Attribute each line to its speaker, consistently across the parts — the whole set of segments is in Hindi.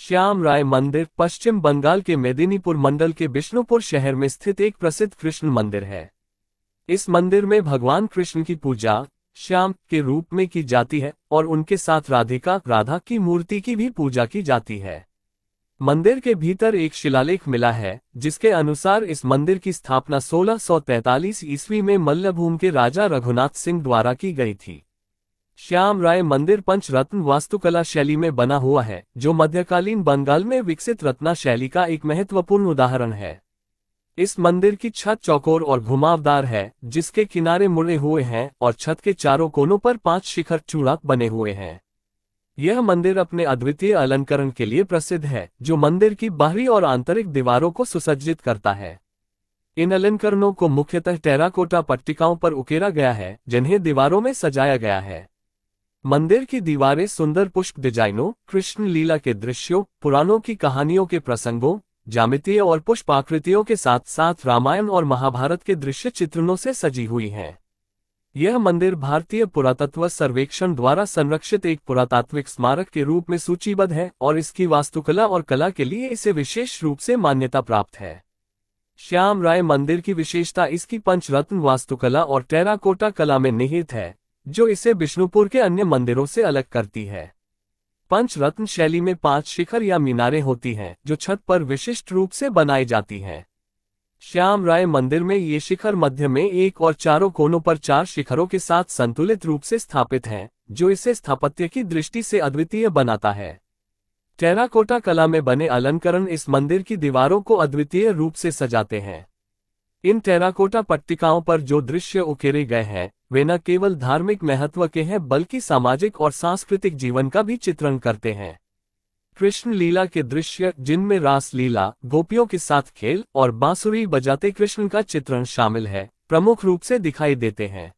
Speaker 1: श्याम राय मंदिर पश्चिम बंगाल के मेदिनीपुर मंडल के बिष्णुपुर शहर में स्थित एक प्रसिद्ध कृष्ण मंदिर है। इस मंदिर में भगवान कृष्ण की पूजा श्याम के रूप में की जाती है और उनके साथ राधा की मूर्ति की भी पूजा की जाती है। मंदिर के भीतर एक शिलालेख मिला है जिसके अनुसार इस मंदिर की स्थापना 1643 ईस्वी में मल्लभूम के राजा रघुनाथ सिंह द्वारा की गई थी। श्याम राय मंदिर पंचरत्न वास्तुकला शैली में बना हुआ है, जो मध्यकालीन बंगाल में विकसित रत्ना शैली का एक महत्वपूर्ण उदाहरण है। इस मंदिर की छत चौकोर और घुमावदार है, जिसके किनारे मुड़े हुए हैं और छत के चारों कोनों पर 5 शिखर चूड़ाक बने हुए हैं। यह मंदिर अपने अद्वितीय अलंकरण के लिए प्रसिद्ध है, जो मंदिर की बाहरी और आंतरिक दीवारों को सुसज्जित करता है। इन अलंकरणों को मुख्यतः टेराकोटा पट्टिकाओं पर उकेरा गया है, जिन्हें दीवारों में सजाया गया है। मंदिर की दीवारें सुंदर पुष्प डिजाइनों, कृष्ण लीला के दृश्यों, पुराणों की कहानियों के प्रसंगों, ज्यामितीय और पुष्प आकृतियों के साथ साथ रामायण और महाभारत के दृश्य चित्रणों से सजी हुई हैं। यह मंदिर भारतीय पुरातत्व सर्वेक्षण द्वारा संरक्षित एक पुरातात्विक स्मारक के रूप में सूचीबद्ध है और इसकी वास्तुकला और कला के लिए इसे विशेष रूप से मान्यता प्राप्त है। श्याम राय मंदिर की विशेषता इसकी पंचरत्न वास्तुकला और टेराकोटा कला में निहित है, जो इसे बिष्णुपुर के अन्य मंदिरों से अलग करती है। पंचरत्न शैली में 5 शिखर या मीनारें होती हैं, जो छत पर विशिष्ट रूप से बनाई जाती हैं। श्याम राय मंदिर में ये शिखर मध्य में एक और चारों कोनों पर 4 शिखरों के साथ संतुलित रूप से स्थापित हैं, जो इसे स्थापत्य की दृष्टि से अद्वितीय बनाता है। टेराकोटा कला में बने अलंकरण इस मंदिर की दीवारों को अद्वितीय रूप से सजाते हैं। इन टेराकोटा पट्टिकाओं पर जो दृश्य उकेरे गए हैं, वे न केवल धार्मिक महत्व के हैं बल्कि सामाजिक और सांस्कृतिक जीवन का भी चित्रण करते हैं। कृष्ण लीला के दृश्य, जिनमें रास लीला, गोपियों के साथ खेल और बांसुरी बजाते कृष्ण का चित्रण शामिल है, प्रमुख रूप से दिखाई देते हैं।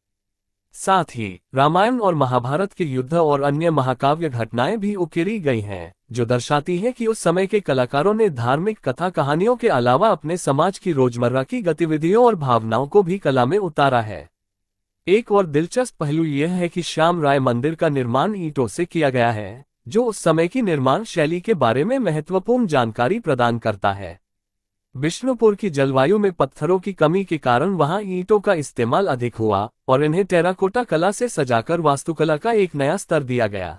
Speaker 1: साथ ही रामायण और महाभारत के युद्ध और अन्य महाकाव्य घटनाएं भी उकेरी गई हैं, जो दर्शाती है कि उस समय के कलाकारों ने धार्मिक कथा कहानियों के अलावा अपने समाज की रोजमर्रा की गतिविधियों और भावनाओं को भी कला में उतारा है। एक और दिलचस्प पहलू यह है कि श्याम राय मंदिर का निर्माण ईंटों से किया गया है, जो उस समय की निर्माण शैली के बारे में महत्वपूर्ण जानकारी प्रदान करता है। बिष्णुपुर की जलवायु में पत्थरों की कमी के कारण वहां ईंटों का इस्तेमाल अधिक हुआ और इन्हें टेराकोटा कला से सजाकर वास्तुकला का एक नया स्तर दिया गया।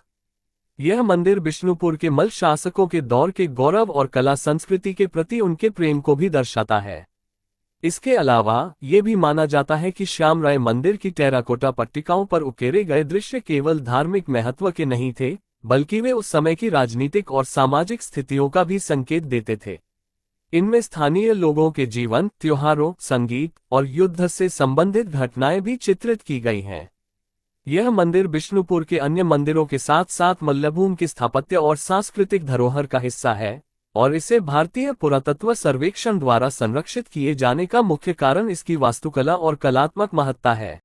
Speaker 1: यह मंदिर बिष्णुपुर के मल्ल शासकों के दौर के गौरव और कला संस्कृति के प्रति उनके प्रेम को भी दर्शाता है। इसके अलावा ये भी माना जाता है कि श्याम राय मंदिर की टेराकोटा पट्टिकाओं पर उकेरे गए दृश्य केवल धार्मिक महत्व के नहीं थे, बल्कि वे उस समय की राजनीतिक और सामाजिक स्थितियों का भी संकेत देते थे। इनमें स्थानीय लोगों के जीवन, त्योहारों, संगीत और युद्ध से संबंधित घटनाएं भी चित्रित की गई हैं। यह मंदिर बिष्णुपुर के अन्य मंदिरों के साथ साथ मल्लभूम की स्थापत्य और सांस्कृतिक धरोहर का हिस्सा है और इसे भारतीय पुरातत्व सर्वेक्षण द्वारा संरक्षित किए जाने का मुख्य कारण इसकी वास्तुकला और कलात्मक महत्ता है।